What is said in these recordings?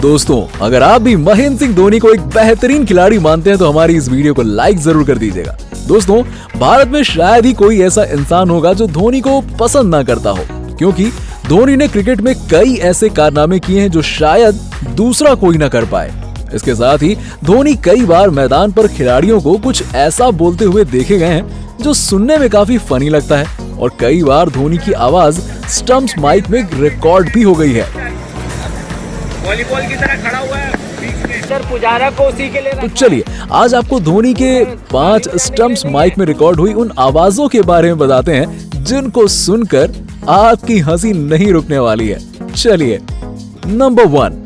दोस्तों, अगर आप भी महेंद्र सिंह धोनी को एक बेहतरीन खिलाड़ी मानते हैं तो हमारी इस वीडियो को लाइक जरूर कर दीजिएगा। दोस्तों, भारत में शायद ही कोई ऐसा इंसान होगा जो धोनी को पसंद ना करता हो, क्योंकि धोनी ने क्रिकेट में कई ऐसे कारनामे किए हैं जो शायद दूसरा कोई ना कर पाए। इसके साथ ही धोनी कई बार मैदान पर खिलाड़ियों को कुछ ऐसा बोलते हुए देखे गए हैं जो सुनने में काफी फनी लगता है, और कई बार धोनी की आवाज स्टंप्स माइक में रिकॉर्ड भी हो गई है। वॉलीबॉल की तरह खड़ा हुआ है सर, पुजारा को उसी के लिए। तो चलिए आज आपको धोनी के 5 स्टंप्स माइक में रिकॉर्ड हुई उन आवाजों के बारे में बताते हैं जिनको सुनकर आपकी हंसी नहीं रुकने वाली है। चलिए, नंबर 1।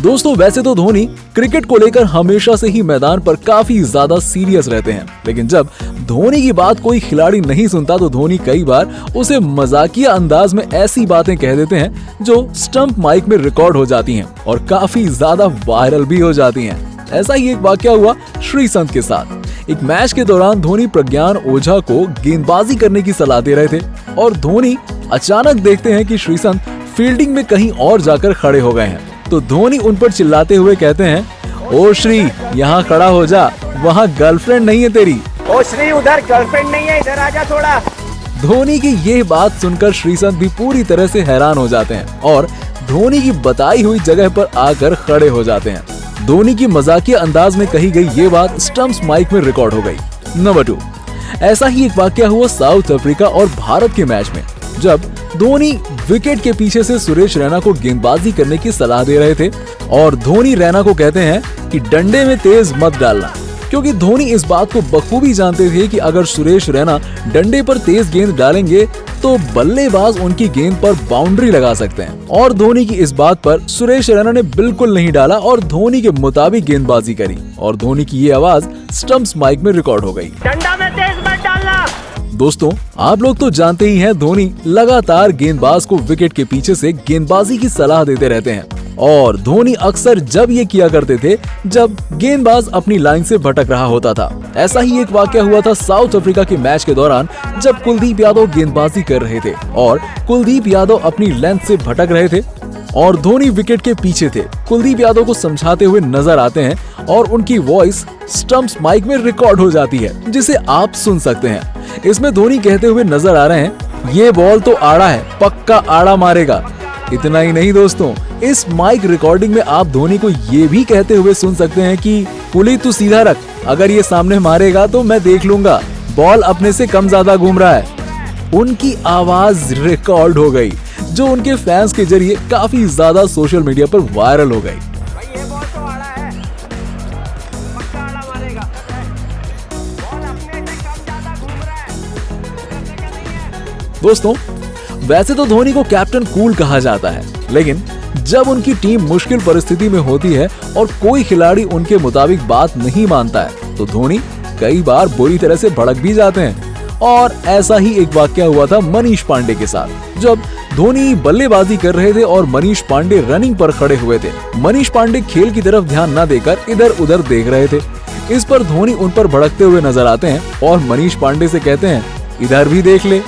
दोस्तों, वैसे तो धोनी क्रिकेट को लेकर हमेशा से ही मैदान पर काफी ज्यादा सीरियस रहते हैं, लेकिन जब धोनी की बात कोई खिलाड़ी नहीं सुनता तो धोनी कई बार उसे मजाकिया अंदाज में ऐसी बातें कह देते हैं जो स्टंप माइक में रिकॉर्ड हो जाती हैं और काफी ज्यादा वायरल भी हो जाती हैं। ऐसा ही एक वाकया हुआ श्रीसंत के साथ। एक मैच के दौरान धोनी प्रज्ञान ओझा को गेंदबाजी करने की सलाह दे रहे थे और धोनी अचानक देखते हैं कि श्रीसंत फील्डिंग में कहीं और जाकर खड़े हो गए हैं। तो धोनी उन पर चिल्लाते हुए कहते हैं, ओ श्री, यहाँ खड़ा हो जा, वहाँ गर्लफ्रेंड नहीं है तेरी। ओ श्री, उधर गर्लफ्रेंड नहीं है, इधर आजा थोड़ा। धोनी की ये बात सुनकर श्रीसंत भी पूरी तरह से हैरान हो जाते हैं और धोनी की बताई हुई जगह पर आकर खड़े हो जाते हैं। धोनी की मजाकिया अंदाज में कही गई ये बात स्टंप्स माइक में रिकॉर्ड हो गई। नंबर 2। ऐसा ही एक वाकया हुआ साउथ अफ्रीका और भारत के मैच में, जब धोनी विकेट के पीछे से सुरेश रैना को गेंदबाजी करने की सलाह दे रहे थे और धोनी रैना को कहते हैं कि डंडे में तेज मत डालना, क्योंकि धोनी इस बात को बखूबी जानते थे कि अगर सुरेश रैना डंडे पर तेज गेंद डालेंगे तो बल्लेबाज उनकी गेंद पर बाउंड्री लगा सकते हैं। और धोनी की इस बात पर सुरेश रैना ने बिल्कुल नहीं डाला और धोनी के मुताबिक गेंदबाजी करी और धोनी की ये आवाज स्टंप्स माइक में रिकॉर्ड हो गई। डंडा में तेज मत डालना। दोस्तों, आप लोग तो जानते ही हैं धोनी लगातार गेंदबाज को विकेट के पीछे से गेंदबाजी की सलाह देते रहते हैं और धोनी अक्सर जब ये किया करते थे जब गेंदबाज अपनी लाइन से भटक रहा होता था। ऐसा ही एक वाकया हुआ था साउथ अफ्रीका के मैच के दौरान, जब कुलदीप यादव गेंदबाजी कर रहे थे और कुलदीप यादव अपनी लेंथ से भटक रहे थे और धोनी विकेट के पीछे थे। कुलदीप यादव को समझाते हुए नजर आते हैं और उनकी वॉइस स्टंप्स माइक में रिकॉर्ड हो जाती है, जिसे आप सुन सकते हैं। इसमें धोनी कहते हुए नजर आ रहे हैं, ये बॉल तो आड़ा है, पक्का आड़ा मारेगा। इतना ही नहीं दोस्तों, इस माइक रिकॉर्डिंग में आप धोनी को ये भी कहते हुए सुन सकते हैं कि कुली तू सीधा रख, अगर ये सामने मारेगा तो मैं देख लूंगा, बॉल अपने से कम ज्यादा घूम रहा है। उनकी आवाज रिकॉर्ड हो गई जो उनके फैंस के जरिए काफी ज्यादा सोशल मीडिया पर वायरल हो गई। ये बॉल तो आड़ा है, पक्का आड़ा मारेगा, बॉल अपने से कम ज्यादा घूम रहा है, करने का नहीं है। दोस्तों, वैसे तो धोनी को कैप्टन कूल कहा जाता है, लेकिन जब उनकी टीम मुश्किल परिस्थिति में होती है और कोई खिलाड़ी उनके मुताबिक बात नहीं मानता है तो धोनी कई बार बुरी तरह से भड़क भी जाते हैं। और ऐसा ही एक वाकया हुआ था मनीष पांडे के साथ, जब धोनी बल्लेबाजी कर रहे थे और मनीष पांडे रनिंग पर खड़े हुए थे। मनीष पांडे खेल की तरफ ध्यान न देकर इधर उधर देख रहे थे। इस पर धोनी उन पर भड़कते हुए नजर आते हैं और मनीष पांडे से कहते हैं, इधर भी देख ले।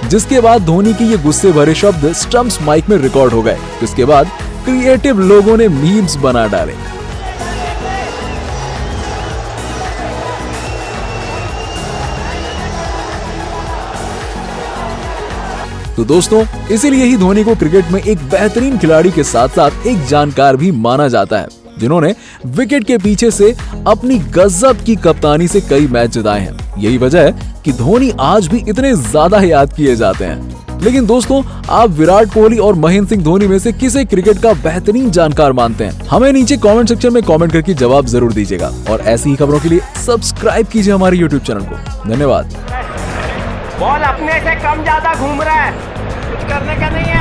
जिसके बाद धोनी की ये गुस्से भरे शब्द स्टंप्स माइक में रिकॉर्ड हो गए। जिसके बाद क्रिएटिव लोगों ने मीम्स बना डाले। तो दोस्तों, इसीलिए ही धोनी को क्रिकेट में एक बेहतरीन खिलाड़ी के साथ साथ एक जानकार भी माना जाता है, जिन्होंने विकेट के पीछे से अपनी गजब की कप्तानी से कई मैच जिताए हैं। यही वजह है कि धोनी आज भी इतने ज्यादा याद किए जाते हैं। लेकिन दोस्तों, आप विराट कोहली और महेंद्र सिंह धोनी में से किसे क्रिकेट का बेहतरीन जानकार मानते हैं? हमें नीचे कमेंट सेक्शन में कमेंट करके जवाब जरूर दीजिएगा और ऐसी ही खबरों के लिए सब्सक्राइब कीजिए हमारे YouTube चैनल को। धन्यवाद। बॉल अपने से कम ज्यादा घूम रहा है, कुछ करने का नहीं है।